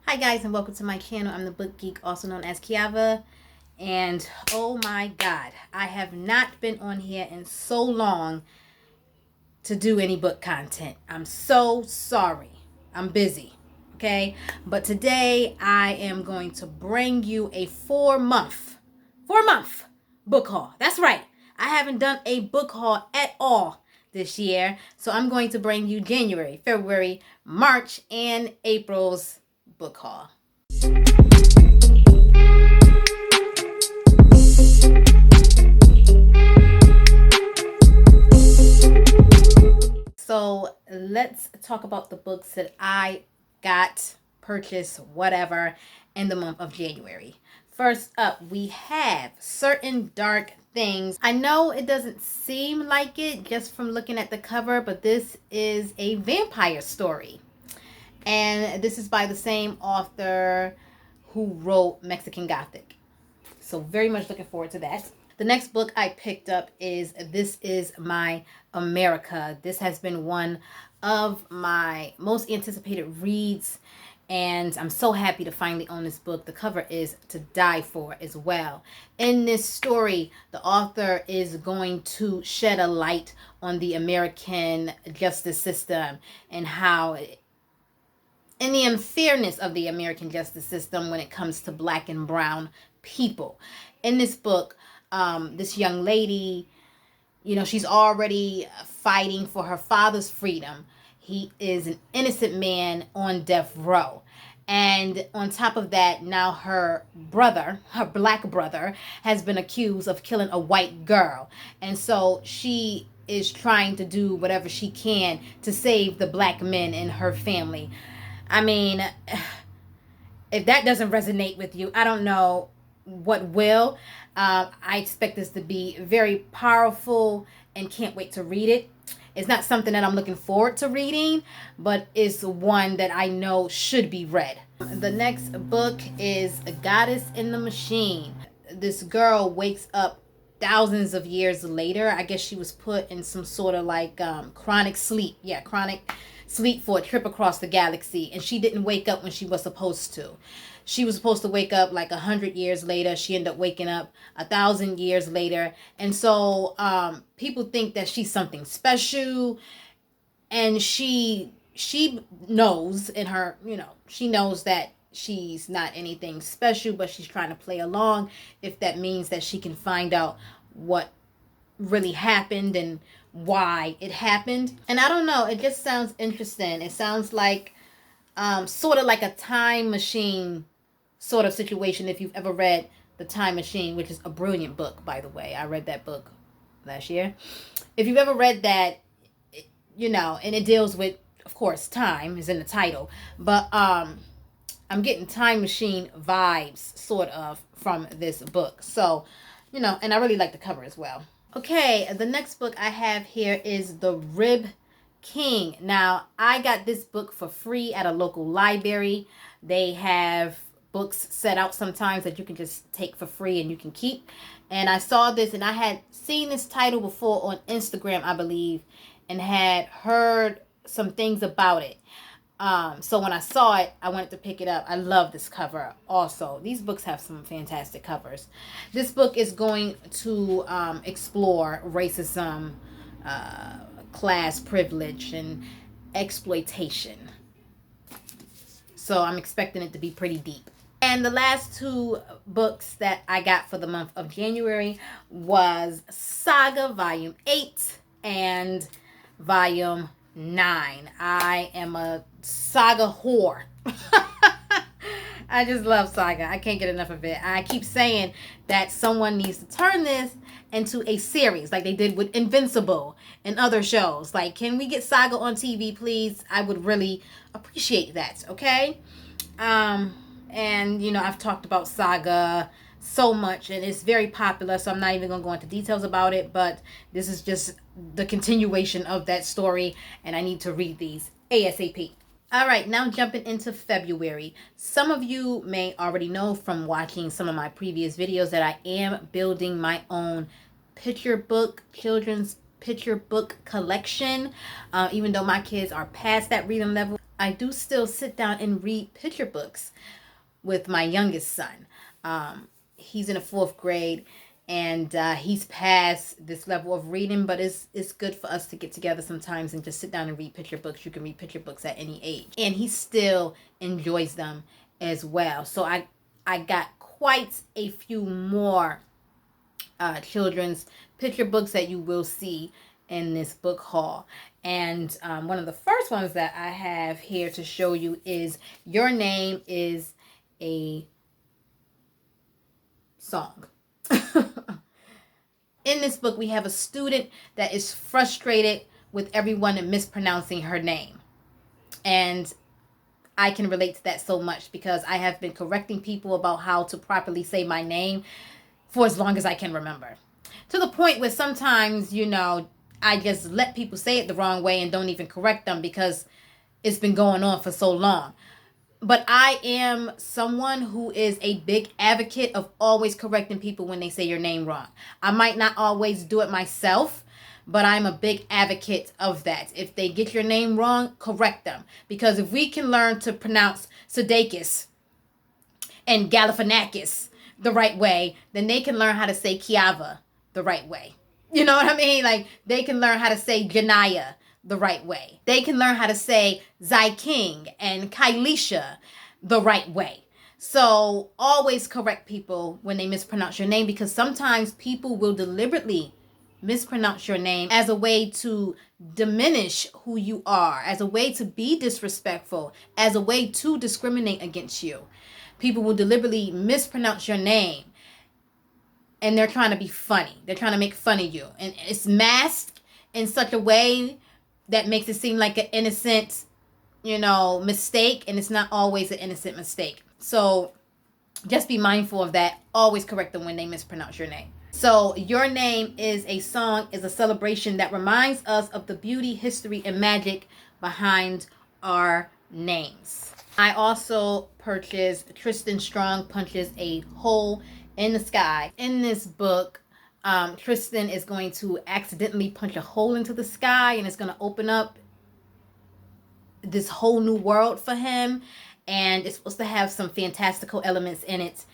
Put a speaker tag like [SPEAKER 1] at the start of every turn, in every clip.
[SPEAKER 1] Hi guys, and welcome to my channel. I'm the book geek, also known as Kiava. And oh my god, I have not been on here in so long to do any book content. I'm so sorry. I'm busy. Okay? But today I am going to bring you a 4-month book haul. That's right. I haven't done a book haul at all this year. So I'm going to bring you January, February, March, and April's book haul. So let's talk about the books that I got, purchased, whatever, in the month of January. First up, we have Certain Dark Things. I know it doesn't seem like it just from looking at the cover, but this is a vampire story. And this is by the same author who wrote Mexican Gothic. So very much looking forward to that. The next book I picked up is This Is My America. This has been one of my most anticipated reads, and I'm so happy to finally own this book. The cover is to die for as well. In this story, the author is going to shed a light on the American justice system and how and the unfairness of the American justice system when it comes to black and brown people. In this book, this young lady, she's already fighting for her father's freedom. He is an innocent man on death row. And on top of that, now her black brother, has been accused of killing a white girl. And so she is trying to do whatever she can to save the black men in her family. I mean, if that doesn't resonate with you, I don't know what will. I expect this to be very powerful and can't wait to read it. It's not something that I'm looking forward to reading, but it's one that I know should be read. The next book is A Goddess in the Machine. This girl wakes up thousands of years later. I guess she was put in some sort of like chronic sleep. Yeah, chronic sleep for a trip across the galaxy, and she didn't wake up when she was supposed to. She was supposed to wake up like 100 years later. She ended up waking up 1,000 years later. And so people think that she's something special, and she knows in her, she knows that she's not anything special, but she's trying to play along if that means that she can find out what really happened and why it happened. And I don't know, it just sounds interesting. It sounds like sort of like a time machine sort of situation. If you've ever read The Time Machine, which is a brilliant book, by the way. I read that book last year. If you've ever read that, and it deals with, of course, time is in the title, but I'm getting time machine vibes sort of from this book. So, and I really like the cover as well. Okay, the next book I have here is The Rib King. Now, I got this book for free at a local library. They have books set out sometimes that you can just take for free and you can keep. And I saw this, and I had seen this title before on Instagram, I believe, and had heard some things about it. So when I saw it, I wanted to pick it up. I love this cover also. These books have some fantastic covers. This book is going to explore racism, class privilege, and exploitation. So I'm expecting it to be pretty deep. And the last two books that I got for the month of January was Saga Volume 8 and Volume 9. I am a Saga whore. I just love Saga. I can't get enough of it. I keep saying that someone needs to turn this into a series like they did with Invincible and other shows. Like, can we get Saga on TV, please? I would really appreciate that, okay? And, I've talked about Saga so much, and it's very popular, so I'm not even going to go into details about it, but this is just the continuation of that story, and I need to read these ASAP. All right, now jumping into February. Some of you may already know from watching some of my previous videos that I am building my own children's picture book collection. Even though my kids are past that reading level, I do still sit down and read picture books with my youngest son. He's in the 4th grade, and he's past this level of reading, but it's good for us to get together sometimes and just sit down and read picture books. You can read picture books at any age, and he still enjoys them as well. So I got quite a few more children's picture books that you will see in this book haul. And one of the first ones that I have here to show you is Your Name is a Song. In this book, we have a student that is frustrated with everyone mispronouncing her name. And I can relate to that so much because I have been correcting people about how to properly say my name for as long as I can remember. To the point where sometimes, I just let people say it the wrong way and don't even correct them because it's been going on for so long. But I am someone who is a big advocate of always correcting people when they say your name wrong. I might not always do it myself, but I'm a big advocate of that. If they get your name wrong, correct them. Because if we can learn to pronounce Sudeikis and Galifianakis the right way, then they can learn how to say Kiava the right way. You know what I mean? Like, they can learn how to say Janaya the right way. They can learn how to say Zai King and Kailisha the right way. So always correct people when they mispronounce your name, because sometimes people will deliberately mispronounce your name as a way to diminish who you are, as a way to be disrespectful, as a way to discriminate against you. People will deliberately mispronounce your name, and they're trying to be funny. They're trying to make fun of you. And it's masked in such a way that makes it seem like an innocent, mistake. And it's not always an innocent mistake. So just be mindful of that. Always correct them when they mispronounce your name. So Your Name is a Song is a celebration that reminds us of the beauty, history, and magic behind our names. I also purchased Tristan Strong Punches a Hole in the Sky. In this book, Tristan is going to accidentally punch a hole into the sky, and it's going to open up this whole new world for him. And it's supposed to have some fantastical elements in it.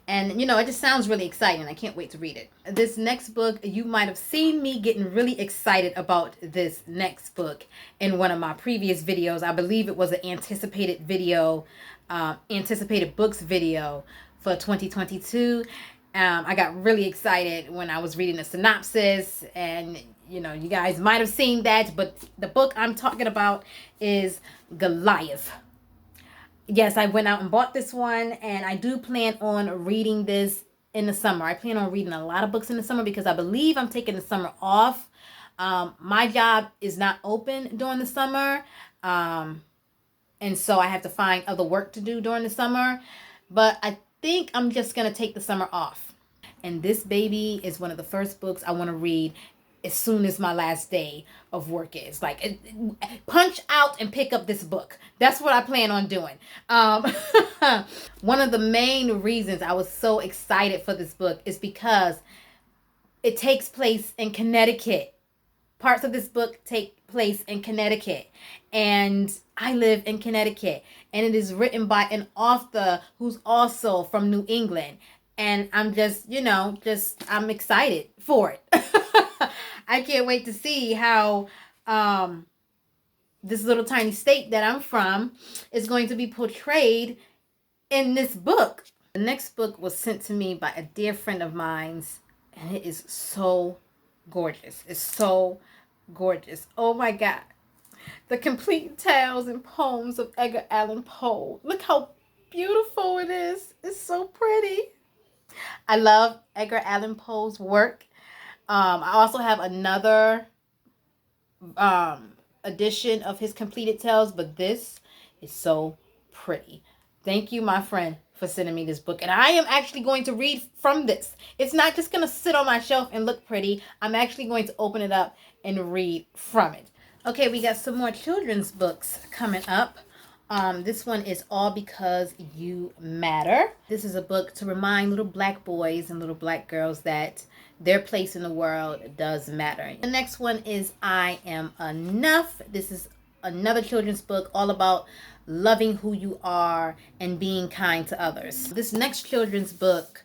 [SPEAKER 1] And, it just sounds really exciting. I can't wait to read it. This next book, you might have seen me getting really excited about this next book in one of my previous videos. I believe it was an anticipated books video for 2022. I got really excited when I was reading the synopsis, and you guys might have seen that, but the book I'm talking about is Goliath. Yes, I went out and bought this one, and I do plan on reading this in the summer. I plan on reading a lot of books in the summer because I believe I'm taking the summer off. My job is not open during the summer, and so I have to find other work to do during the summer, but I think I'm just going to take the summer off. And this baby is one of the first books I want to read as soon as my last day of work is. Like, punch out and pick up this book. That's what I plan on doing. One of the main reasons I was so excited for this book is because it takes place in Connecticut. Parts of this book take place in Connecticut, and I live in Connecticut, and it is written by an author who's also from New England, and I'm just, I'm excited for it. I can't wait to see how this little tiny state that I'm from is going to be portrayed in this book. The next book was sent to me by a dear friend of mine's, and it is so gorgeous. It's so gorgeous. Oh my God. The Complete Tales and Poems of Edgar Allan Poe. Look how beautiful it is. It's so pretty. I love Edgar Allan Poe's work. I also have another edition of his completed tales, but this is so pretty. Thank you, my friend, for sending me this book. And I am actually going to read from this. It's not just going to sit on my shelf and look pretty. I'm actually going to open it up and read from it. Okay, we got some more children's books coming up. This one is All Because You Matter. This is a book to remind little black boys and little black girls that their place in the world does matter. The next one is I Am Enough. This is another children's book all about loving who you are and being kind to others. This next children's book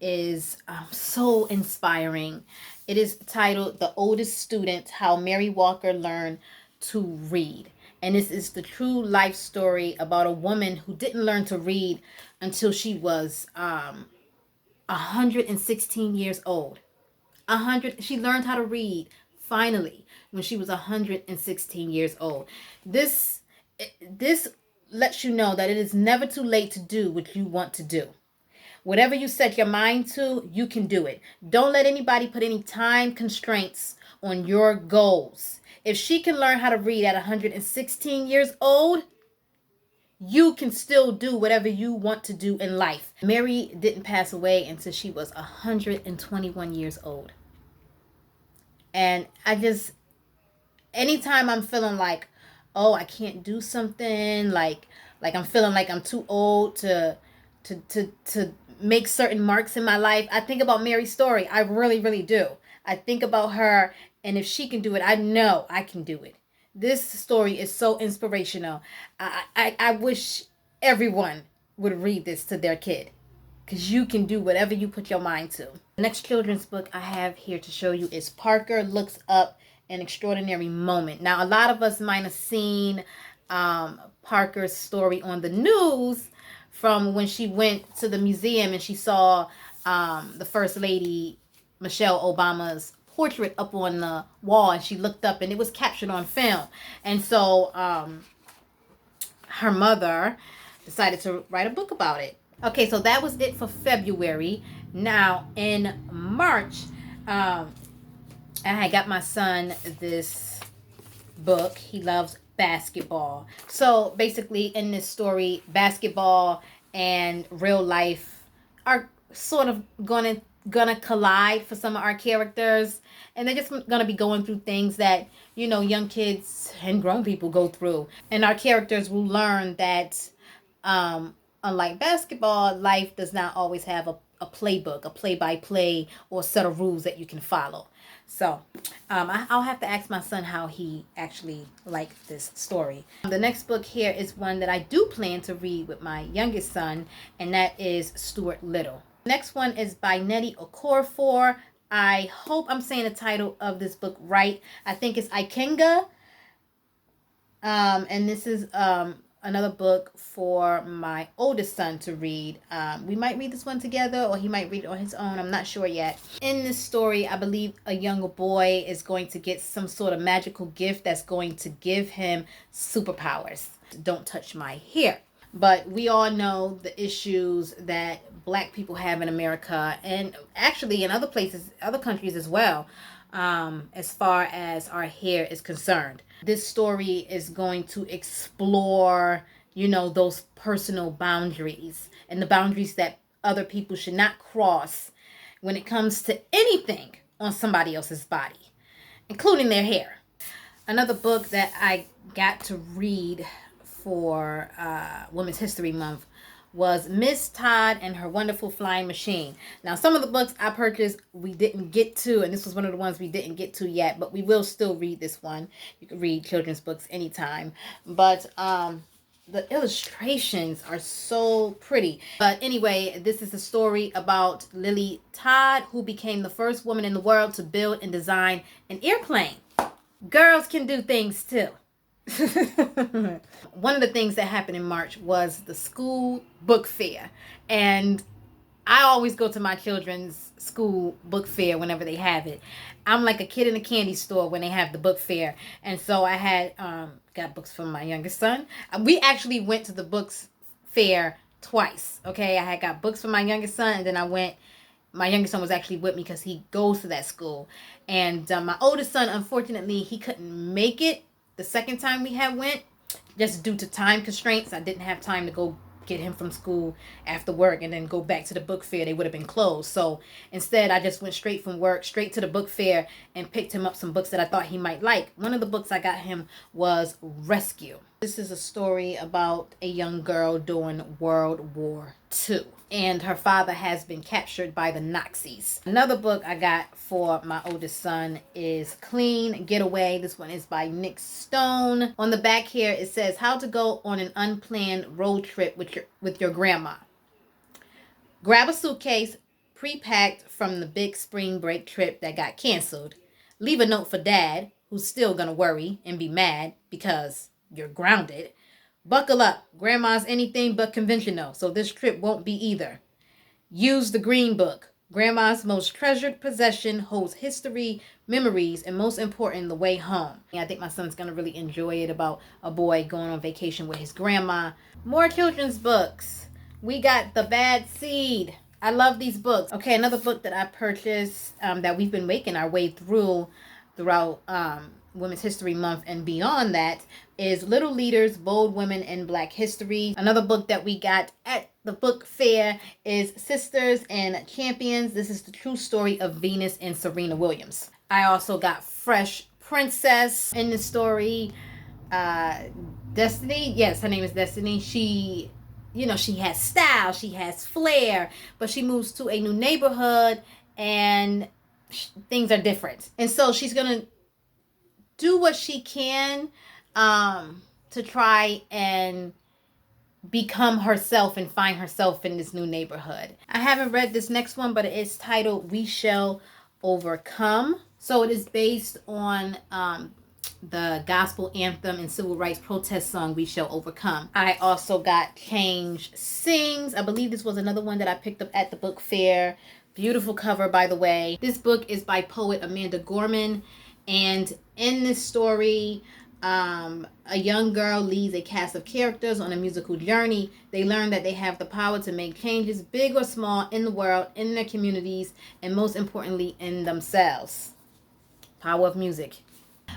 [SPEAKER 1] is so inspiring. It is titled The Oldest Student, How Mary Walker Learned to Read. And this is the true life story about a woman who didn't learn to read until she was 116 years old. She learned how to read finally when she was 116 years old. This lets you know that it is never too late to do what you want to do. Whatever you set your mind to, you can do it. Don't let anybody put any time constraints on your goals. If she can learn how to read at 116 years old, you can still do whatever you want to do in life. Mary didn't pass away until she was 121 years old. And anytime I'm feeling like, oh, I can't do something, like I'm feeling like I'm too old to make certain marks in my life, I think about Mary's story. I really, really do. I think about her, and if she can do it, I know I can do it. This story is so inspirational. I wish everyone would read this to their kid, because you can do whatever you put your mind to. The next children's book I have here to show you is Parker Looks Up, An Extraordinary Moment. Now, a lot of us might have seen Parker's story on the news from when she went to the museum and she saw the First Lady Michelle Obama's portrait up on the wall, and she looked up and it was captured on film. And so her mother decided to write a book about it. Okay, so that was it for February. Now in March, I got my son this book. He loves basketball. So basically in this story, basketball and real life are sort of gonna collide for some of our characters, and they're just gonna be going through things that, you know, young kids and grown people go through. And our characters will learn that unlike basketball, life does not always have a playbook, a play-by-play, or set of rules that you can follow. So I'll have to ask my son how he actually liked this story. The next book here is one that I do plan to read with my youngest son, and that is Stuart Little. The next one is by Nnedi Okorafor. I hope I'm saying the title of this book right. I think it's Ikenga. And this is another book for my oldest son to read. We might read this one together, or he might read it on his own. I'm not sure yet. In this story, I believe a younger boy is going to get some sort of magical gift that's going to give him superpowers. Don't touch my hair. But we all know the issues that Black people have in America, and actually in other places, other countries as well, as far as our hair is concerned. This story is going to explore, you know, those personal boundaries and the boundaries that other people should not cross when it comes to anything on somebody else's body, including their hair. Another book that I got to read for Women's History Month was Miss Todd and Her Wonderful Flying Machine. Now, some of the books I purchased we didn't get to, and this was one of the ones we didn't get to yet, but we will still read this one. You can read children's books anytime. But the illustrations are so pretty. But anyway, this is a story about Lily Todd, who became the first woman in the world to build and design an airplane. Girls can do things too. One of the things that happened in March was the school book fair, and I always go to my children's school book fair whenever they have it. I'm like a kid in a candy store when they have the book fair, and so I had got books from my youngest son. We actually went to the books fair twice. Okay, I had got books from my youngest son, and then my youngest son was actually with me because he goes to that school, and my oldest son, unfortunately, he couldn't make it the second time we had went, just due to time constraints. I didn't have time to go get him from school after work and then go back to the book fair. They would have been closed. So instead, I just went straight from work, straight to the book fair, and picked him up some books that I thought he might like. One of the books I got him was Rescue. This is a story about a young girl during World War II, and her father has been captured by the Nazis. Another book I got for my oldest son is Clean Getaway. This one is by Nick Stone. On the back here it says how to go on an unplanned road trip with your grandma. Grab a suitcase pre-packed from the big spring break trip that got canceled. Leave a note for dad, who's still gonna worry and be mad because you're grounded. Buckle up. Grandma's anything but conventional, so this trip won't be either. Use the green book. Grandma's most treasured possession, holds history, memories, and most important, the way home. I think my son's going to really enjoy it, about a boy going on vacation with his grandma. More children's books. We got The Bad Seed. I love these books. Okay, another book that I purchased that we've been making our way throughout Women's History Month and beyond that is Little Leaders, Bold Women in Black History. Another book that we got at the book fair is Sisters and Champions. This is the true story of Venus and Serena Williams. I also got Fresh Princess in the story. Destiny, yes, her name is Destiny. She has style, she has flair, but she moves to a new neighborhood and things are different. And so she's going to do what she can to try and become herself and find herself in this new neighborhood. I haven't read this next one, but it is titled We Shall Overcome. So it is based on the gospel anthem and civil rights protest song We Shall Overcome. I also got Change Sings. I believe this was another one that I picked up at the book fair. Beautiful cover, by the way. This book is by poet Amanda Gorman. And in this story, a young girl leads a cast of characters on a musical journey. They learn that they have the power to make changes, big or small, in the world, in their communities, and most importantly, in themselves. Power of music.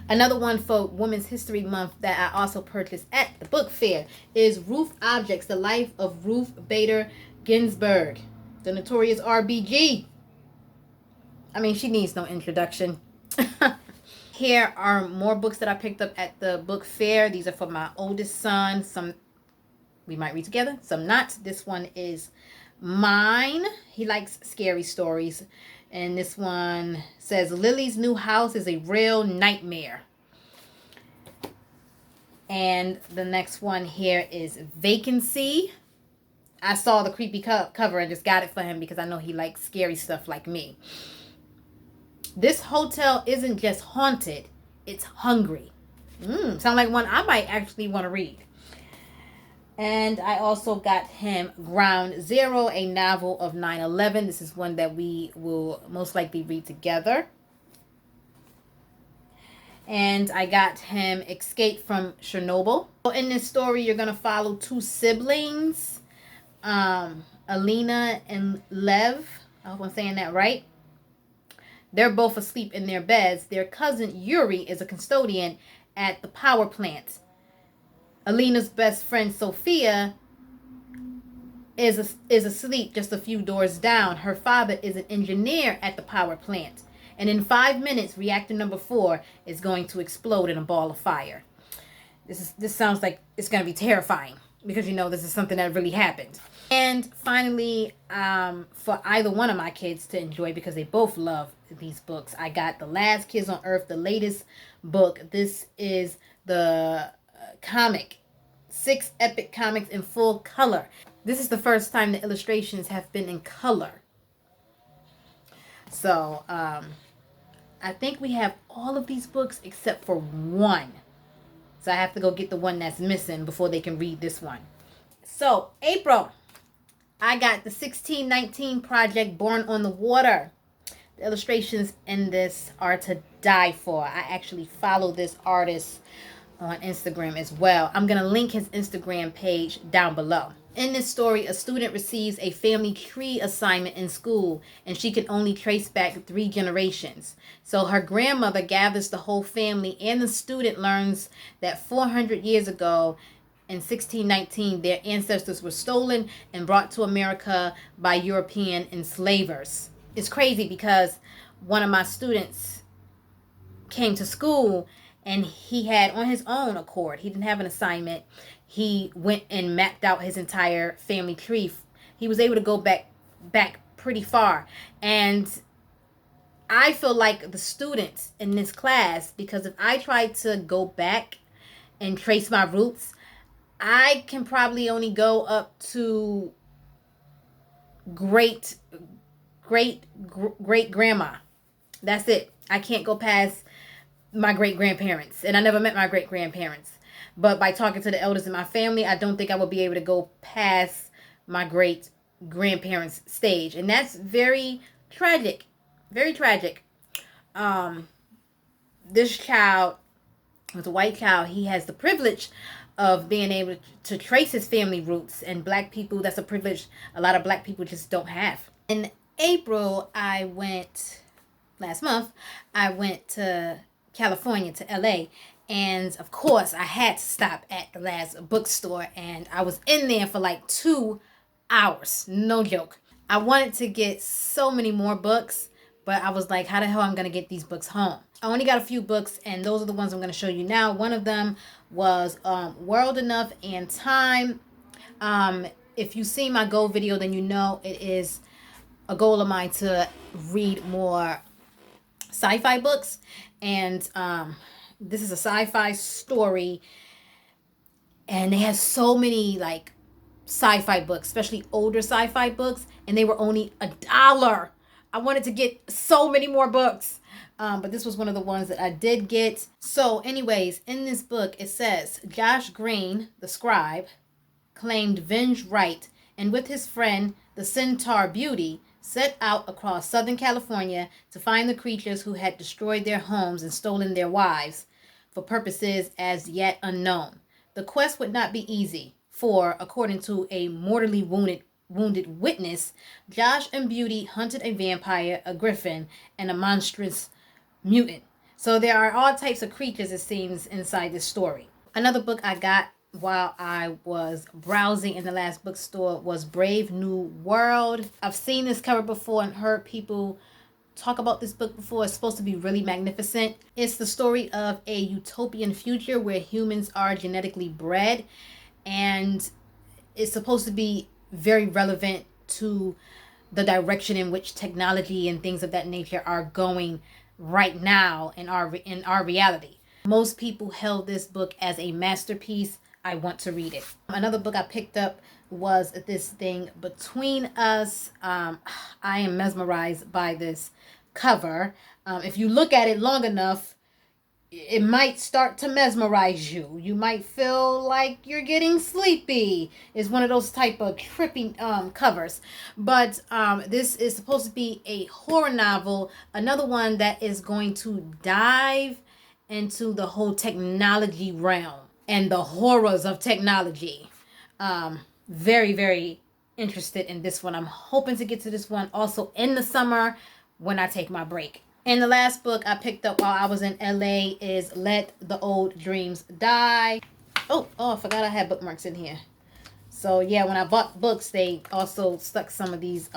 [SPEAKER 1] Another one for Women's History Month that I also purchased at the book fair is Ruth Objects, The Life of Ruth Bader Ginsburg, the notorious RBG. I mean, she needs no introduction. Here are more books that I picked up at the book fair. These are for my oldest son. Some we might read together, some not. This one is mine. He likes scary stories. And this one says, Lily's new house is a real nightmare. And the next one here is Vacancy. I saw the creepy cover and just got it for him because I know he likes scary stuff like me. This hotel isn't just haunted, it's hungry. Sound like one I might actually want to read. And I also got him Ground Zero, a novel of 9/11. This is one that we will most likely read together. And I got him Escape from Chernobyl. In this story, you're going to follow two siblings, Alina and Lev. I hope I'm saying that right. They're both asleep in their beds. Their cousin Yuri is a custodian at the power plant. Alina's best friend Sophia is asleep just a few doors down. Her father is an engineer at the power plant. And in 5 minutes, reactor number 4 is going to explode in a ball of fire. This sounds like it's going to be terrifying because this is something that really happened. And finally, for either one of my kids to enjoy, because they both love these books, I got The Last Kids on Earth, the latest book. This is the comic, 6 epic comics in full color. This is the first time the illustrations have been in color. So, I think we have all of these books except for one. So I have to go get the one that's missing before they can read this one. So, April, I got the 1619 project Born on the Water. The illustrations in this are to die for. I actually follow this artist on Instagram as well. I'm going to link his Instagram page down below. In this story, a student receives a family tree assignment in school, and she can only trace back 3 generations. So her grandmother gathers the whole family, and the student learns that 400 years ago, in 1619, their ancestors were stolen and brought to America by European enslavers. It's crazy because one of my students came to school and he had, on his own accord, he didn't have an assignment, he went and mapped out his entire family tree. He was able to go back pretty far. And I feel like the students in this class, because if I try to go back and trace my roots, I can probably only go up to great grandma. That's it. I can't go past my great grandparents, and I never met my great grandparents. But by talking to the elders in my family, I don't think I would be able to go past my great grandparents stage, and that's very tragic. Very tragic. This child was a white child. He has the privilege of being able to trace his family roots, and black people, that's a privilege a lot of black people just don't have. In April, last month, I went to California, to LA, and of course I had to stop at the last bookstore, and I was in there for like 2 hours, no joke. I wanted to get so many more books, but I was like, how the hell I'm gonna get these books home? I only got a few books, and those are the ones I'm gonna show you now. One of them was World Enough and Time. If you see my goal video, then you know it is a goal of mine to read more sci-fi books, and this is a sci-fi story, and they have so many like sci-fi books, especially older sci-fi books, and they were only $1. I wanted to get so many more books, but this was one of the ones that I did get. So anyways, in this book it says Josh Green, the scribe, claimed Venge right, and with his friend the centaur Beauty set out across Southern California to find the creatures who had destroyed their homes and stolen their wives for purposes as yet unknown. The quest would not be easy, for, according to a mortally wounded witness, Josh and Beauty hunted a vampire, a griffin, and a monstrous mutant. So there are all types of creatures, it seems, inside this story. Another book I got while I was browsing in the last bookstore was Brave New World. I've seen this cover before and heard people talk about this book before. It's supposed to be really magnificent. It's the story of a utopian future where humans are genetically bred, and it's supposed to be very relevant to the direction in which technology and things of that nature are going right now in our reality. Most people hail this book as a masterpiece. I want to read it. Another book I picked up was this thing, Between Us. I am mesmerized by this cover. If you look at it long enough, it might start to mesmerize you. You might feel like you're getting sleepy. It's one of those type of trippy covers. But this is supposed to be a horror novel. Another one that is going to dive into the whole technology realm and the horrors of technology. Very, very interested in this one. I'm hoping to get to this one also in the summer when I take my break. And the last book I picked up while I was in LA is Let the Old Dreams Die. Oh, I forgot I had bookmarks in here. So yeah, when I bought books, they also stuck some of these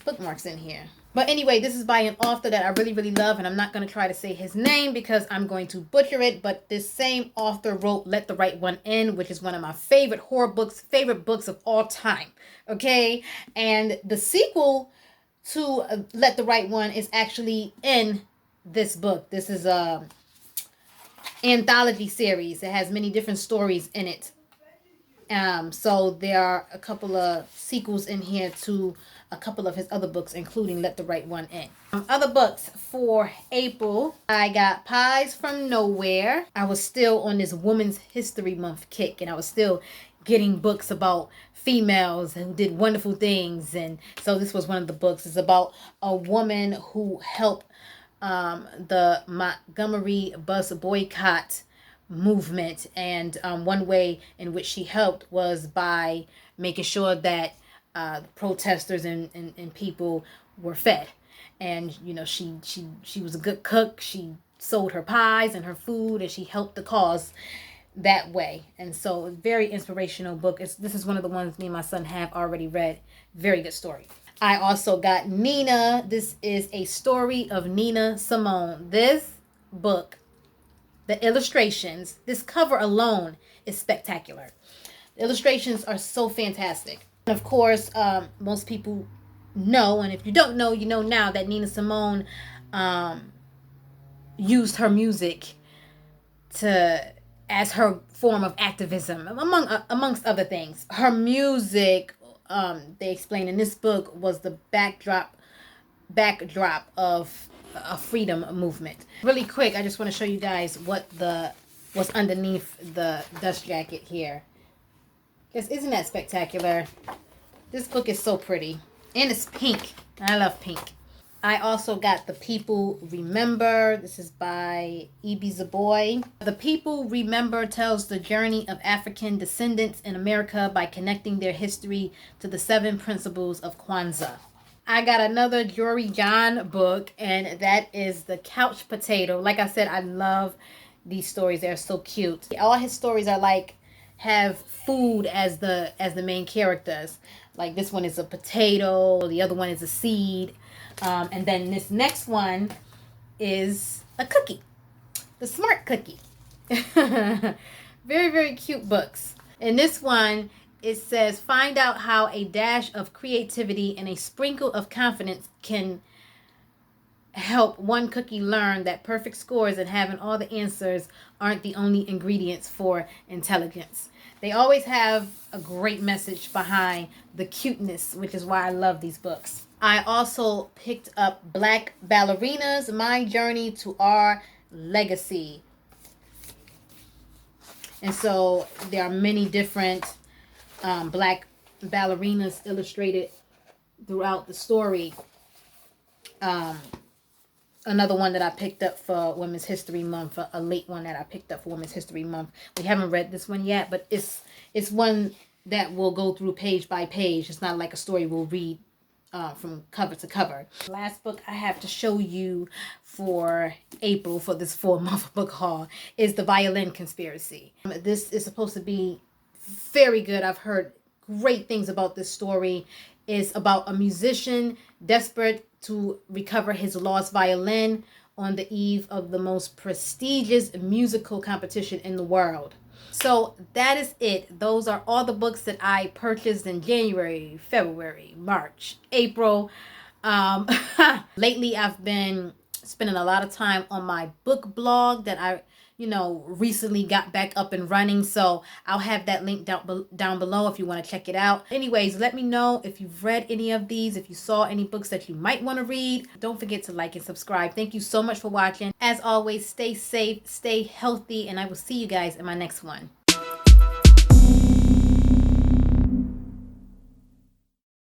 [SPEAKER 1] bookmarks in here. But anyway, this is by an author that I really, really love, and I'm not going to try to say his name because I'm going to butcher it, but this same author wrote Let the Right One In, which is one of my favorite horror books, favorite books of all time, okay? And the sequel to Let the Right One is actually in this book. This is a anthology series. It has many different stories in it. So there are a couple of sequels in here to a couple of his other books, including Let the Right One In. Other books for April, I got Pies from Nowhere. I was still on this Women's History Month kick, and I was still getting books about females who did wonderful things. And so this was one of the books. It's about a woman who helped the Montgomery bus boycott movement, and one way in which she helped was by making sure that protesters and people were fed. And you know, she was a good cook. She sold her pies and her food, and she helped the cause that way. And so, very inspirational book. This is one of the ones me and my son have already read. Very good story. I also got Nina. This is a story of Nina Simone. This book the illustrations. This cover alone is spectacular. The illustrations are so fantastic. And of course, most people know, and if you don't know, you know now, that Nina Simone used her music as her form of activism, amongst other things. Her music, they explain in this book, was the backdrop of a freedom movement. Really quick, I just want to show you guys what's underneath the dust jacket here. Because isn't that spectacular? This book is so pretty. And it's pink. I love pink. I also got The People Remember. This is by E.B. Zaboy. The People Remember tells the journey of African descendants in America by connecting their history to the 7 principles of Kwanzaa. I got another Jory John book, and that is The Couch Potato. Like I said, I love these stories. They're so cute. All his stories are like, have food as the main characters. Like this one is a potato, the other one is a seed, and then this next one is a cookie, the Smart Cookie. Very, very cute books. In this one, it says, find out how a dash of creativity and a sprinkle of confidence can help one cookie learn that perfect scores and having all the answers aren't the only ingredients for intelligence. They always have a great message behind the cuteness, which is why I love these books. I also picked up Black Ballerinas, My Journey to Our Legacy. And so there are many different black ballerinas illustrated throughout the story. Another one that I picked up for Women's History Month, a late one that I picked up for Women's History Month. We haven't read this one yet, but it's one that will go through page by page. It's not like a story we'll read from cover to cover. The last book I have to show you for April, for this 4-month book haul, is The Violin Conspiracy. This is supposed to be very good. I've heard great things about this story. It's about a musician desperate to recover his lost violin on the eve of the most prestigious musical competition in the world. So that is it. Those are all the books that I purchased in January, February, March, April. Lately, I've been spending a lot of time on my book blog that I recently got back up and running. So I'll have that link down below if you want to check it out. Anyways, let me know if you've read any of these, if you saw any books that you might want to read. Don't forget to like and subscribe. Thank you so much for watching. As always, stay safe, stay healthy, and I will see you guys in my next one.